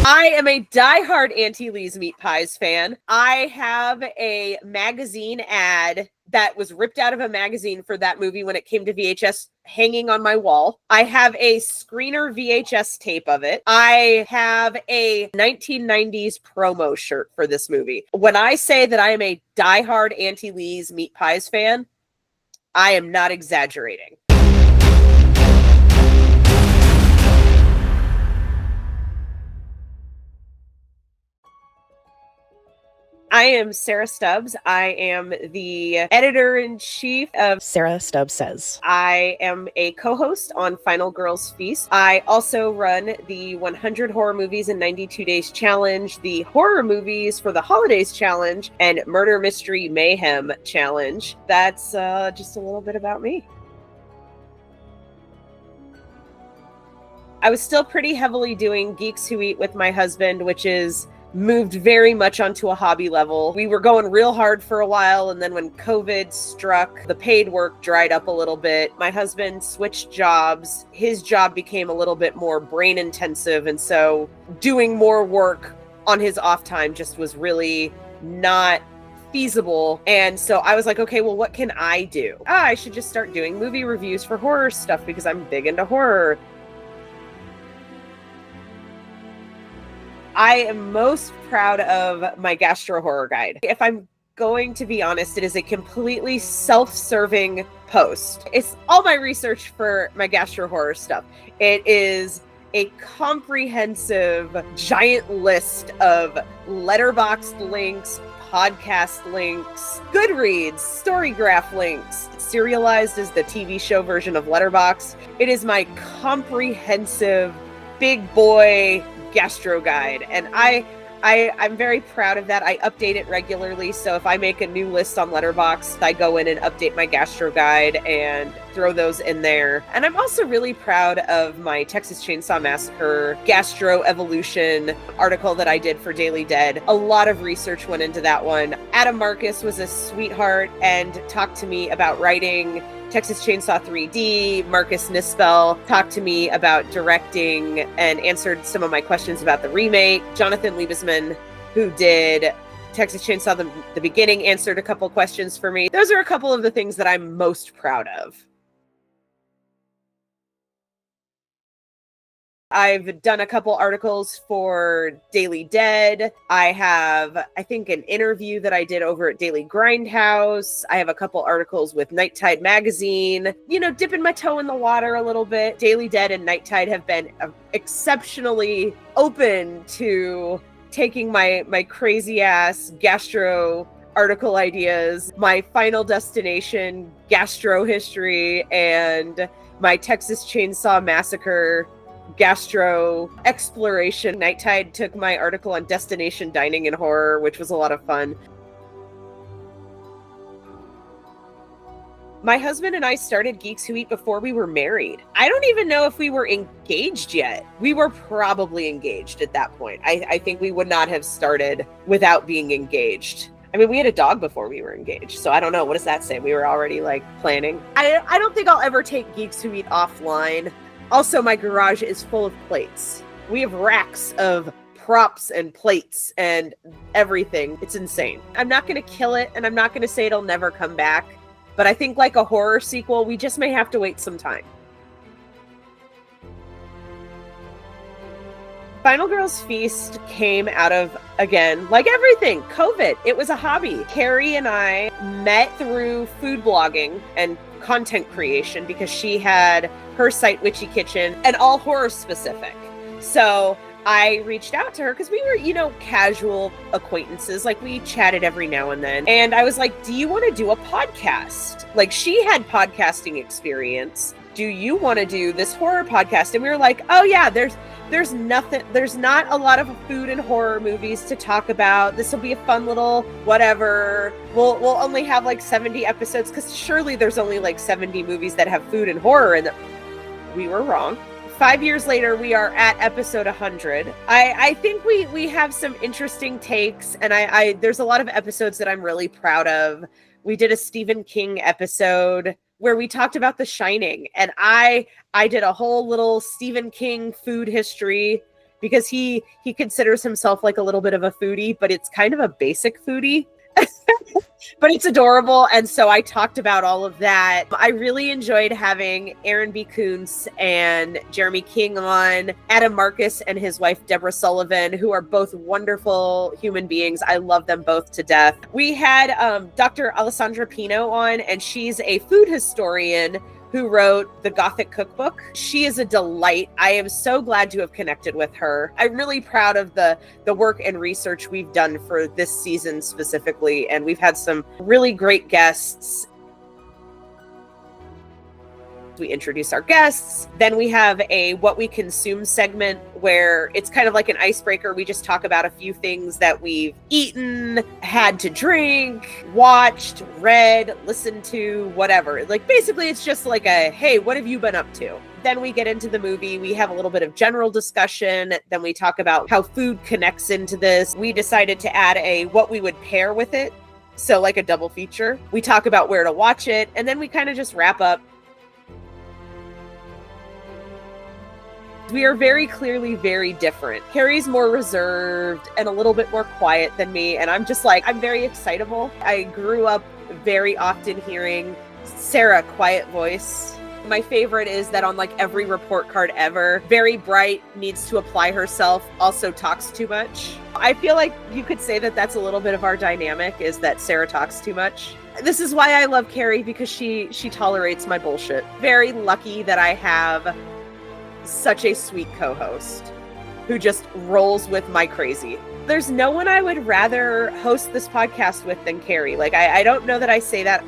I am a diehard Auntie Lee's Meat Pies fan. I have a magazine ad that was ripped out of a magazine for that movie when it came to VHS hanging on my wall. I have a screener VHS tape of it. I have a 1990s promo shirt for this movie. When I say that I am a diehard Auntie Lee's Meat Pies fan, I am not exaggerating. I am Sarah Stubbs. I am the editor-in-chief of Sarah Stubbs Says. I am a co-host on Final Girls Feast. I also run the 100 Horror Movies in 92 Days Challenge, the Horror Movies for the Holidays Challenge, and Murder Mystery Mayhem Challenge. That's just a little bit about me. I was still pretty heavily doing Geeks Who Eat with my husband, which is moved very much onto a hobby level. We were going real hard for a while, and then when COVID struck, the paid work dried up a little bit. My husband switched jobs. His job became a little bit more brain intensive, and so doing more work on his off time just was really not feasible. And so I was like, okay, well, what can I do? I should just start doing movie reviews for horror stuff because I'm big into horror. I am most proud of my Gastro Horror guide. If I'm going to be honest, it is a completely self-serving post. It's all my research for my Gastro Horror stuff. It is a comprehensive, giant list of Letterboxd links, podcast links, Goodreads, Storygraph links, serialized as the TV show version of Letterboxd. It is my comprehensive, big boy Gastro guide, and I'm very proud of that. I update it regularly, so if I make a new list on Letterboxd, I go in and update my Gastro guide and throw those in there. And I'm also really proud of my Texas Chainsaw Massacre Gastro Evolution article that I did for Daily Dead. A lot of research went into that one. Adam Marcus was a sweetheart and talked to me about writing Texas Chainsaw 3D. Marcus Nispel talked to me about directing and answered some of my questions about the remake. Jonathan Liebesman, who did Texas Chainsaw the beginning, answered a couple questions for me. Those are a couple of the things that I'm most proud of. I've done a couple articles for Daily Dead. I have, I think, an interview that I did over at Daily Grindhouse. I have a couple articles with Night Tide magazine. You know, dipping my toe in the water a little bit. Daily Dead and Night Tide have been exceptionally open to taking my crazy ass gastro article ideas, my Final Destination gastro history, and my Texas Chainsaw Massacre gastro exploration. Night Tide took my article on destination dining and horror, which was a lot of fun. My husband and I started Geeks Who Eat before we were married. I don't even know if we were engaged yet. We were probably engaged at that point. I think we would not have started without being engaged. I mean, we had a dog before we were engaged, so I don't know. What does that say? We were already, planning. I don't think I'll ever take Geeks Who Eat offline. Also, my garage is full of plates. We have racks of props and plates and everything. It's insane. I'm not going to kill it, and I'm not going to say it'll never come back. But I think like a horror sequel, we just may have to wait some time. Final Girls Feast came out of, again, like everything, COVID. It was a hobby. Carrie and I met through food blogging and content creation because she had her site, Witchy Kitchen, and all horror specific. So I reached out to her because we were, casual acquaintances. Like, we chatted every now and then. And I was like, do you want to do a podcast? Like, she had podcasting experience. Do you want to do this horror podcast? And we were like, oh yeah, there's not a lot of food and horror movies to talk about. This will be a fun little whatever. We'll only have 70 episodes because surely there's only 70 movies that have food and horror. And we were wrong. 5 years later, we are at episode 100. I think we have some interesting takes, and I there's a lot of episodes that I'm really proud of. We did a Stephen King episode where we talked about The Shining, and I did a whole little Stephen King food history because he considers himself like a little bit of a foodie, but it's kind of a basic foodie. But it's adorable. And so I talked about all of that. I really enjoyed having Aaron B. Kuntz and Jeremy King on, Adam Marcus and his wife, Deborah Sullivan, who are both wonderful human beings. I love them both to death. We had Dr. Alessandra Pino on, and she's a food historian who wrote the Gothic Cookbook. She is a delight. I am so glad to have connected with her. I'm really proud of the work and research we've done for this season specifically, and we've had some really great guests. We introduce our guests. Then we have a What We Consume segment where it's kind of like an icebreaker. We just talk about a few things that we've eaten, had to drink, watched, read, listened to, whatever. Like basically it's just like a, hey, what have you been up to? Then we get into the movie. We have a little bit of general discussion. Then we talk about how food connects into this. We decided to add a what we would pair with it. So like a double feature. We talk about where to watch it. And then we kind of just wrap up. We are very clearly very different. Carrie's more reserved and a little bit more quiet than me. And I'm just like, I'm very excitable. I grew up very often hearing Sarah, quiet voice. My favorite is that on like every report card ever, very bright, needs to apply herself, also talks too much. I feel like you could say that that's a little bit of our dynamic, is that Sarah talks too much. This is why I love Carrie, because she tolerates my bullshit. Very lucky that I have such a sweet co-host who just rolls with my crazy. There's no one I would rather host this podcast with than Carrie. Like, I don't know that I say that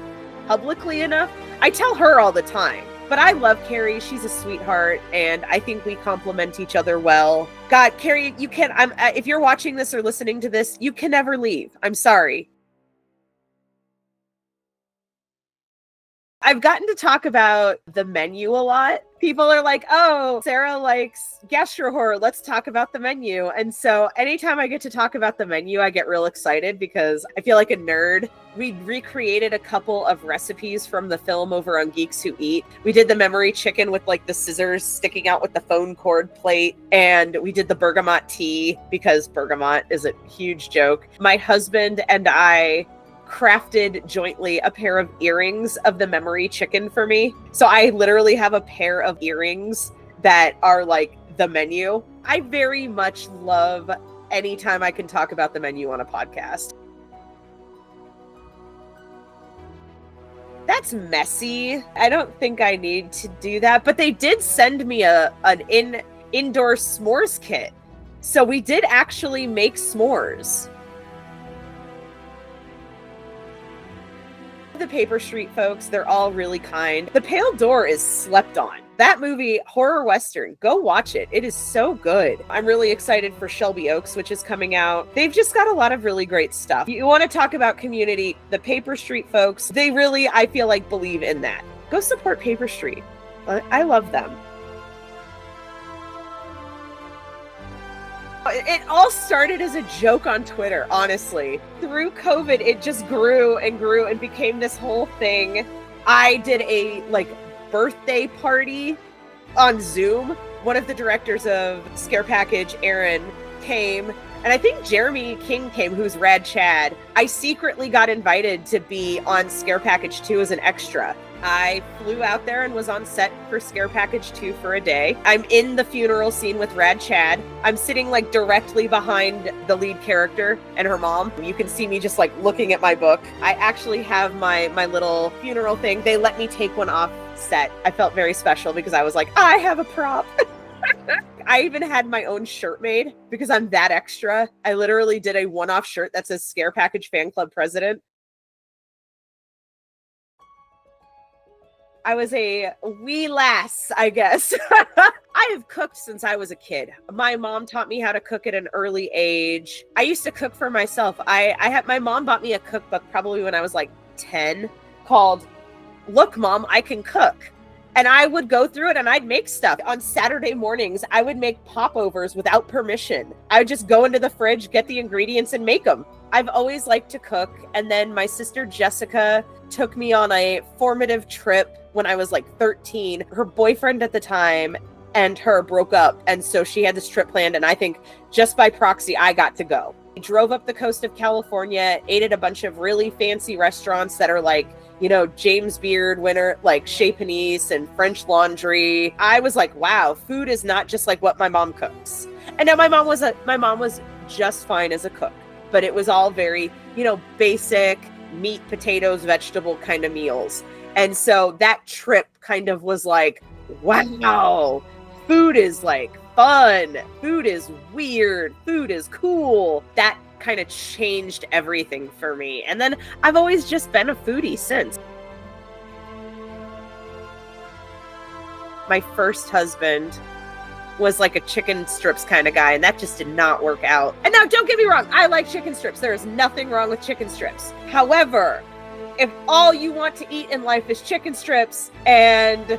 publicly enough. I tell her all the time, but I love Carrie. She's a sweetheart, and I think we complement each other well. God, Carrie, you can, if you're watching this or listening to this, you can never leave. I'm sorry. I've gotten to talk about the menu a lot. People are like, oh, Sarah likes Gastro Horror. Let's talk about the menu. And so anytime I get to talk about the menu, I get real excited because I feel like a nerd. We recreated a couple of recipes from the film over on Geeks Who Eat. We did the memory chicken with like the scissors sticking out with the phone cord plate. And we did the bergamot tea because bergamot is a huge joke. My husband and I crafted jointly a pair of earrings of the memory chicken for me. So I literally have a pair of earrings that are like the menu. I very much love anytime I can talk about the menu on a podcast. That's messy. I don't think I need to do that, but they did send me an indoor s'mores kit. So we did actually make s'mores. The Paper Street folks, they're all really kind. The Pale Door is slept on. That movie, horror western, go watch it. It is so good. I'm really excited for Shelby Oaks, which is coming out. They've just got a lot of really great stuff. You want to talk about community, the Paper Street folks, they really, I feel like, believe in that. Go support Paper Street. I love them. It all started as a joke on Twitter, honestly. Through COVID, it just grew and grew and became this whole thing. I did a birthday party on Zoom. One of the directors of Scare Package, Aaron, came, and I think Jeremy King came, who's Rad Chad. I secretly got invited to be on Scare Package 2 as an extra. I flew out there and was on set for Scare Package 2 for a day. I'm in the funeral scene with Rad Chad. I'm sitting like directly behind the lead character and her mom. You can see me just like looking at my book. I actually have my little funeral thing. They let me take one off set. I felt very special because I was like, I have a prop. I even had my own shirt made because I'm that extra. I literally did a one-off shirt that says Scare Package Fan Club President. I was a wee lass, I guess. I have cooked since I was a kid. My mom taught me how to cook at an early age. I used to cook for myself. My mom bought me a cookbook probably when I was like 10 called Look, Mom, I Can Cook. And I would go through it and I'd make stuff. On Saturday mornings, I would make popovers without permission. I would just go into the fridge, get the ingredients, and make them. I've always liked to cook. And then my sister Jessica took me on a formative trip when I was like 13. Her boyfriend at the time and her broke up. And so she had this trip planned. And I think just by proxy, I got to go. We drove up the coast of California, ate at a bunch of really fancy restaurants that are like, you know, James Beard winner, like Chez Panisse and French Laundry. I was like, wow, food is not just like what my mom cooks. And now my mom was just fine as a cook, but it was all very, you know, basic meat, potatoes, vegetable kind of meals. And so that trip kind of was like, wow, food is like fun. Food is weird. Food is cool. That kind of changed everything for me. And then I've always just been a foodie since. My first husband was like a chicken strips kind of guy, and that just did not work out. And now, don't get me wrong, I like chicken strips. There is nothing wrong with chicken strips. However, if all you want to eat in life is chicken strips and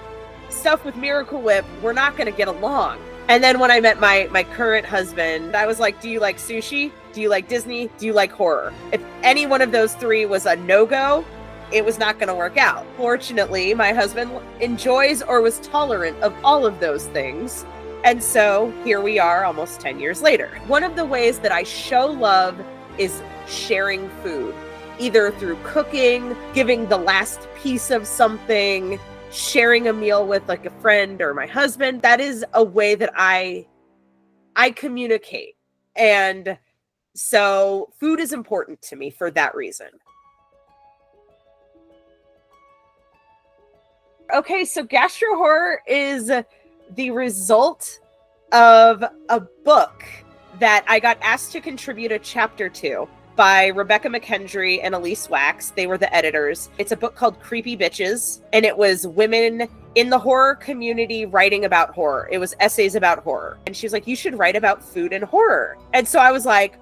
stuff with Miracle Whip, we're not going to get along. And then when I met my current husband, I was like, do you like sushi? Do you like Disney? Do you like horror? If any one of those three was a no-go, it was not going to work out. Fortunately, my husband enjoys or was tolerant of all of those things. And so here we are almost 10 years later. One of the ways that I show love is sharing food, either through cooking, giving the last piece of something, sharing a meal with like a friend or my husband. That is a way that I communicate. And so food is important to me for that reason. Okay, so Gastro Horror is the result of a book that I got asked to contribute a chapter to by Rebecca McKendry and Elise Wax. They were the editors. It's a book called Creepy Bitches, and it was women in the horror community writing about horror. It was essays about horror. And she was like, you should write about food and horror. And so I was like,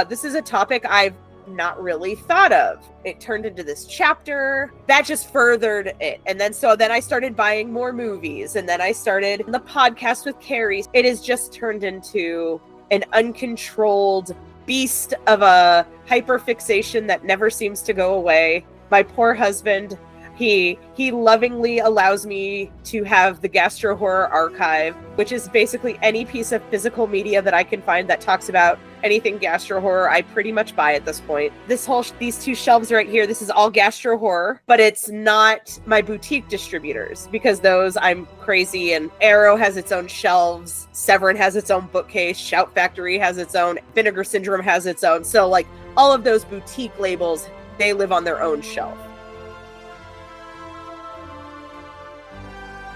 this is a topic I've not really thought of. It turned into this chapter that just furthered it. And then I started buying more movies, and then I started the podcast with Carrie. It has just turned into an uncontrolled beast of a hyperfixation that never seems to go away. My poor husband, he lovingly allows me to have the Gastro Horror archive, which is basically any piece of physical media that I can find that talks about anything Gastro Horror. I pretty much buy at this point. These two shelves right here, this is all Gastro Horror, but it's not my boutique distributors, because those, I'm crazy, and Arrow has its own shelves, Severin has its own bookcase, Shout Factory has its own, Vinegar Syndrome has its own. So like all of those boutique labels, they live on their own shelf.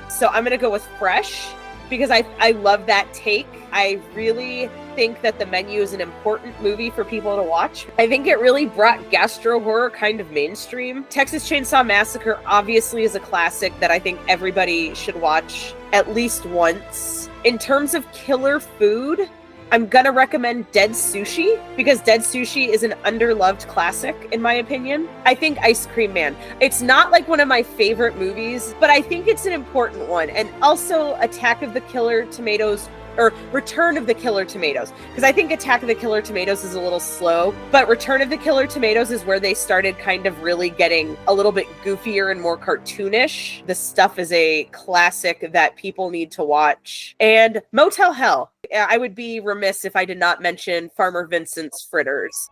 So I'm going to go with fresh because I love that take. I really think that the menu is an important movie for people to watch. I think it really brought Gastro Horror kind of mainstream. Texas Chainsaw Massacre obviously is a classic that I think everybody should watch at least once. In terms of killer food, I'm going to recommend Dead Sushi, because Dead Sushi is an underloved classic, in my opinion. I think Ice Cream Man. It's not like one of my favorite movies, but I think it's an important one. And also Attack of the Killer Tomatoes, or Return of the Killer Tomatoes, because I think Attack of the Killer Tomatoes is a little slow, but Return of the Killer Tomatoes is where they started kind of really getting a little bit goofier and more cartoonish. The stuff is a classic that people need to watch. And Motel Hell. I would be remiss if I did not mention Farmer Vincent's Fritters.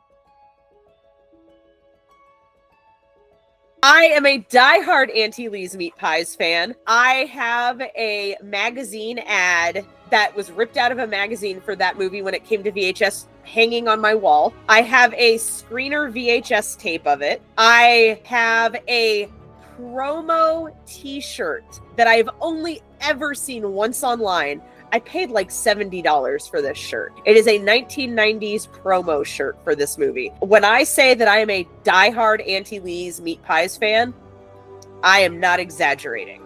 I am a diehard Auntie Lee's Meat Pies fan. I have a magazine ad that was ripped out of a magazine for that movie when it came to VHS hanging on my wall. I have a screener VHS tape of it. I have a promo t-shirt that I've only ever seen once online. I paid like $70 for this shirt. It is a 1990s promo shirt for this movie. When I say that I am a diehard Auntie Lee's Meat Pies fan, I am not exaggerating.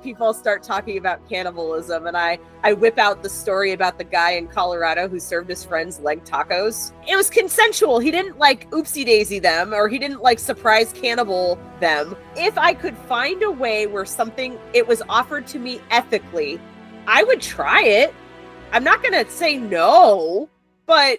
People start talking about cannibalism, and I whip out the story about the guy in Colorado who served his friends leg tacos. It was consensual. He didn't like oopsie daisy them, or he didn't like surprise cannibal them. If I could find a way where it was offered to me ethically, I would try it. I'm not going to say no, but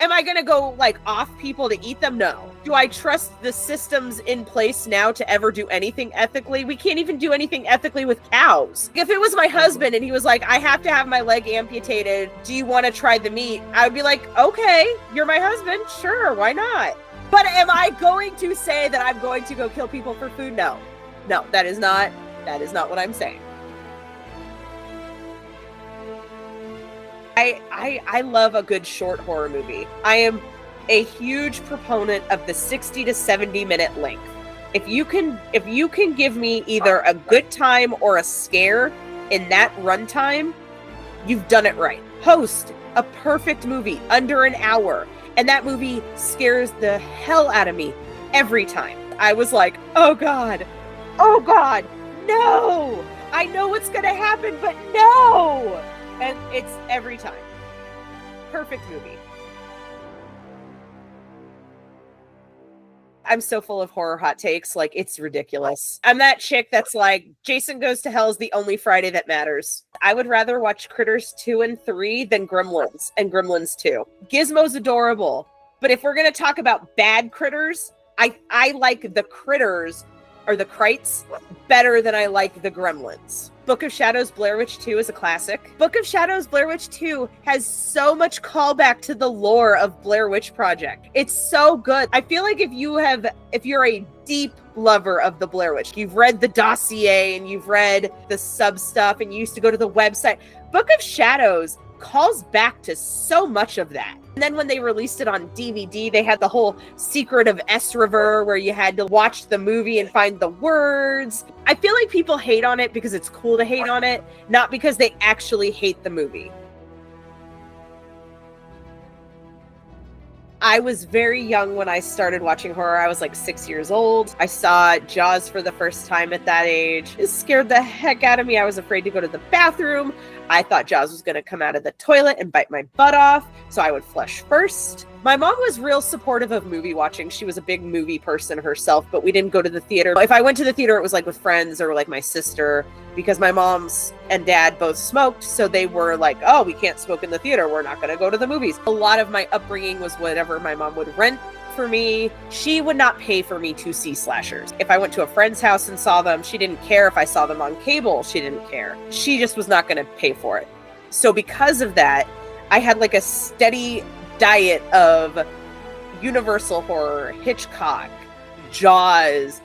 Am I going to go like off people to eat them? No. Do I trust the systems in place now to ever do anything ethically? We can't even do anything ethically with cows. If it was my husband and he was like, I have to have my leg amputated, do you want to try the meat? I would be like, okay, you're my husband. Sure, why not? But am I going to say that I'm going to go kill people for food? No. No, that is not what I'm saying. I love a good short horror movie. I am a huge proponent of the 60 to 70 minute length. If you can give me either a good time or a scare in that runtime, you've done it right. Host a perfect movie under an hour, and that movie scares the hell out of me every time. I was like, oh God, no! I know what's gonna happen, but no! And it's every time. Perfect movie. I'm so full of horror hot takes, like it's ridiculous. I'm that chick that's like, Jason Goes to Hell is the only Friday that matters. I would rather watch Critters 2 and 3 than Gremlins and Gremlins 2. Gizmo's adorable, but if we're gonna talk about bad critters, I like the critters or the Krites better than I like the Gremlins. Book of Shadows Blair Witch 2 is a classic. Book of Shadows Blair Witch 2 has so much callback to the lore of Blair Witch Project. It's so good. I feel like if you're a deep lover of the Blair Witch, you've read the dossier and you've read the sub stuff and you used to go to the website, Book of Shadows calls back to so much of that. And then when they released it on DVD, they had the whole secret of S River where you had to watch the movie and find the words. I feel like people hate on it because it's cool to hate on it, not because they actually hate the movie. I was very young when I started watching horror. I was like 6 years old. I saw Jaws for the first time at that age. It scared the heck out of me. I was afraid to go to the bathroom. I thought Jaws was going to come out of the toilet and bite my butt off, so I would flush first. My mom was real supportive of movie watching. She was a big movie person herself, but we didn't go to the theater. If I went to the theater, it was like with friends or like my sister, because my mom's and dad both smoked, so they were like, oh, we can't smoke in the theater. We're not going to go to the movies. A lot of my upbringing was whatever my mom would rent for me. She would not pay for me to see slashers. If I went to a friend's house and saw them, she didn't care. If I saw them on cable, she didn't care. She just was not going to pay for it. So because of that, I had like a steady diet of Universal horror, Hitchcock, Jaws,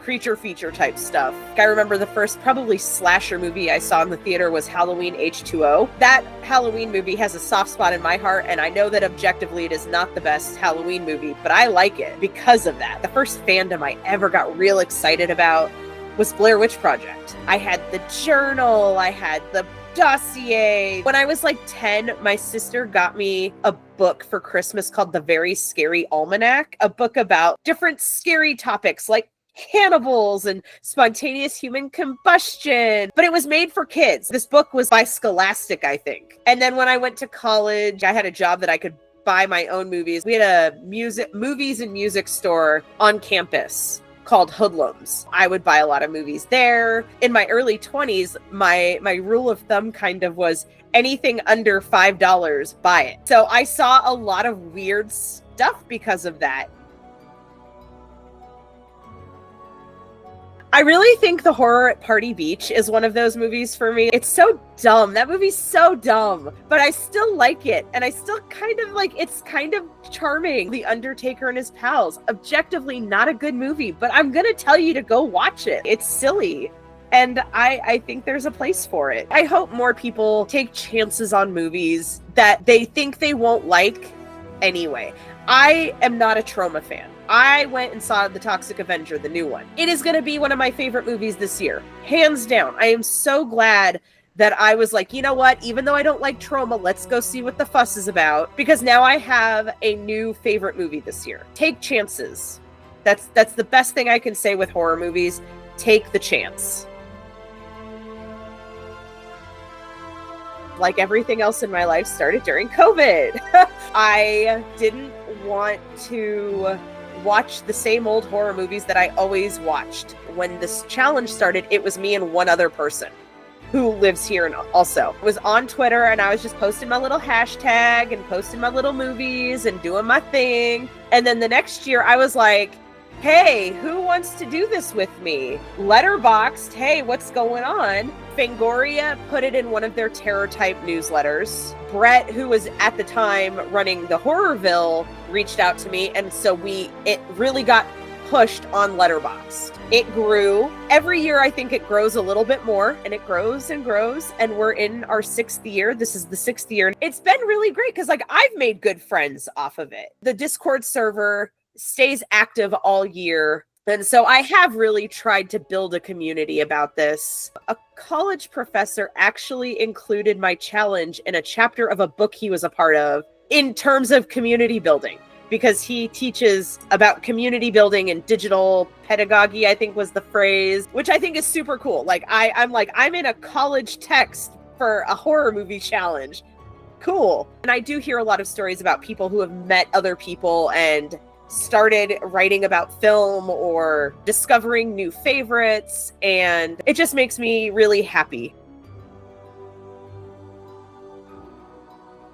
creature feature type stuff. I remember the first probably slasher movie I saw in the theater was Halloween H2O. That Halloween movie has a soft spot in my heart, and I know that objectively it is not the best Halloween movie, but I like it because of that. The first fandom I ever got real excited about was Blair Witch Project. I had the journal, I had the dossier. When I was like 10, my sister got me a book for Christmas called The Very Scary Almanac, a book about different scary topics like cannibals and spontaneous human combustion, but it was made for kids. This book was by Scholastic, I think. And then when I went to college, I had a job that I could buy my own movies. We had a movies and music store on campus called Hoodlums. I would buy a lot of movies there. In my early 20s, my rule of thumb kind of was anything under $5, buy it. So I saw a lot of weird stuff because of that. I really think The Horror at Party Beach is one of those movies for me. It's so dumb. That movie's so dumb, but I still like it. And I still kind of like, it's kind of charming. The Undertaker and His Pals, objectively not a good movie, but I'm going to tell you to go watch it. It's silly. And I think there's a place for it. I hope more people take chances on movies that they think they won't like anyway. I am not a Trauma fan. I went and saw The Toxic Avenger, the new one. It is going to be one of my favorite movies this year. Hands down. I am so glad that I was like, you know what? Even though I don't like Trauma, let's go see what the fuss is about. Because now I have a new favorite movie this year. Take chances. That's the best thing I can say with horror movies. Take the chance. Like everything else in my life started during COVID. I didn't want to watch the same old horror movies that I always watched. When this challenge started, it was me and one other person. who lives here and also was on Twitter, and I was just posting my little hashtag and posting my little movies and doing my thing. And then the next year I was like, hey, who wants to do this with me? Letterboxd, hey, what's going on? Fangoria put it in one of their terror type newsletters. Brett, who was at the time running the Horrorville, reached out to me, and so it really got pushed on Letterboxd. It grew. Every year I think it grows a little bit more, and it grows, and we're in our 6th year. This is the 6th year. It's been really great because I've made good friends off of it. The Discord server stays active all year. And so I have really tried to build a community about this. A college professor actually included my challenge in a chapter of a book he was a part of in terms of community building, because he teaches about community building and digital pedagogy, I think was the phrase, which I think is super cool. I'm in a college text for a horror movie challenge. Cool. And I do hear a lot of stories about people who have met other people and started writing about film or discovering new favorites, and it just makes me really happy.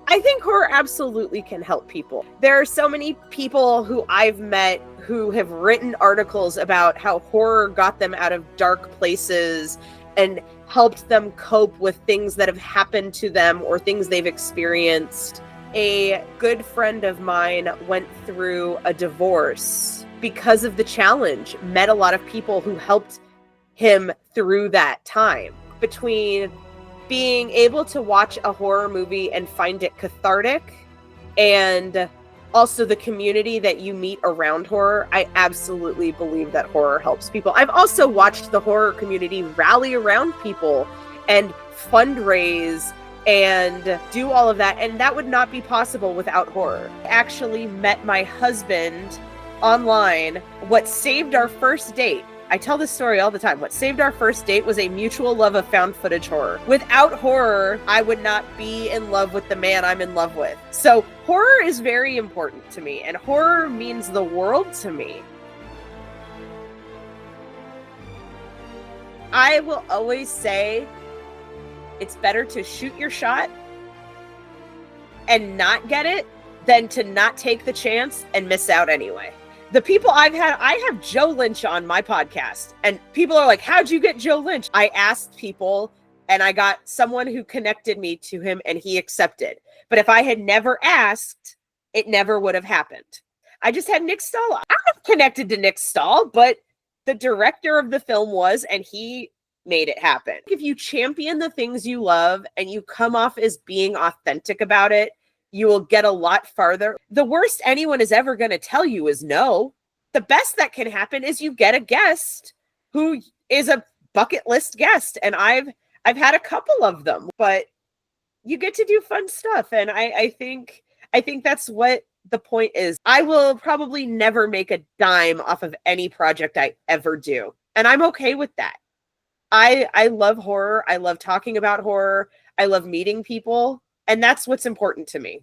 I think horror absolutely can help people. There are so many people who I've met who have written articles about how horror got them out of dark places and helped them cope with things that have happened to them or things they've experienced. A good friend of mine went through a divorce because of the challenge, met a lot of people who helped him through that time. Between being able to watch a horror movie and find it cathartic, and also the community that you meet around horror, I absolutely believe that horror helps people. I've also watched the horror community rally around people and fundraise and do all of that, and that would not be possible without horror. I actually met my husband online. What saved our first date, I tell this story all the time, what saved our first date was a mutual love of found footage horror. Without horror, I would not be in love with the man I'm in love with. So horror is very important to me, and horror means the world to me. I will always say it's better to shoot your shot and not get it than to not take the chance and miss out anyway. The people I have Joe Lynch on my podcast, and people are like, how'd you get Joe Lynch? I asked people, and I got someone who connected me to him, and he accepted. But if I had never asked, it never would have happened. I just had Nick Stahl. I'm not connected to Nick Stahl, but the director of the film was, and he made it happen. If you champion the things you love and you come off as being authentic about it, you will get a lot farther. The worst anyone is ever going to tell you is no. The best that can happen is you get a guest who is a bucket list guest. And I've had a couple of them, but you get to do fun stuff. And I think that's what the point is. I will probably never make a dime off of any project I ever do. And I'm okay with that. I love horror. I love talking about horror. I love meeting people. And that's what's important to me.